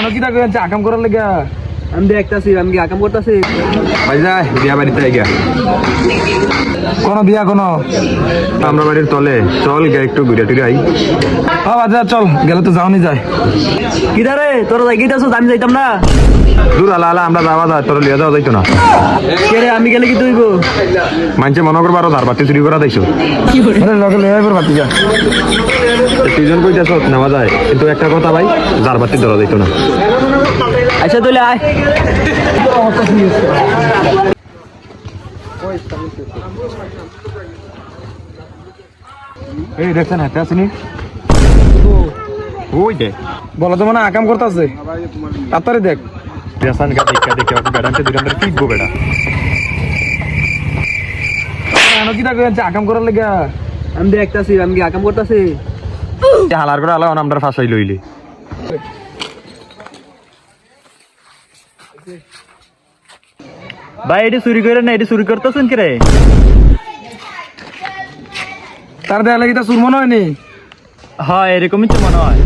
কি টাকা আকাম করার লেগা আমি দেখতাছি আমি কি আকাম করতেছি ভাই যাই বিয়া বাড়িতে গিয়া কোন বিয়া কোন আমরা বাড়ির তলে চল গিয়া একটু ঘুরে টুরে আই। বাজা চল গেলে তো যাওনি যায় কিদারে তোরা যাই গিয়েছ আমি যাইতাম না দূর আলা আলা আমরা যাওয়া যায় তোর লিয়া যাওয়া যাইতো না। কে রে আমি গেলে কি তুইব মানছে মনে করবো আরো ধার বাতি চুরি করা দাইছো লগে লয়ে আইবার বাতি যা তুইজন কইতেছ নেওয়া যায় কিন্তু একটা কথা ভাই ধার বাতি ধরা যাইতো না। আচ্ছা তুই আয় এই দেখছেন হাতে আসেনি ওই দে বলো তো মানে আকাম করতেছে তাড়াতাড়ি দেখ দেশান গা দেখা দেখে ওকে বেড়াতে দুরান্তে পিকবো বেড়া কি টাকা আকাম করার লেগা আমি দেখতাছি আমি কি আকাম করতেছি হালার করে আলা আমরা ফাঁসাই লইলি ভাই এটি চুরি করে না এটি চুরি করতেছেন কি রে তার দেয়া লাগি তা চুর মনে হয়নি হ্যাঁ এরকমই তো মনে হয়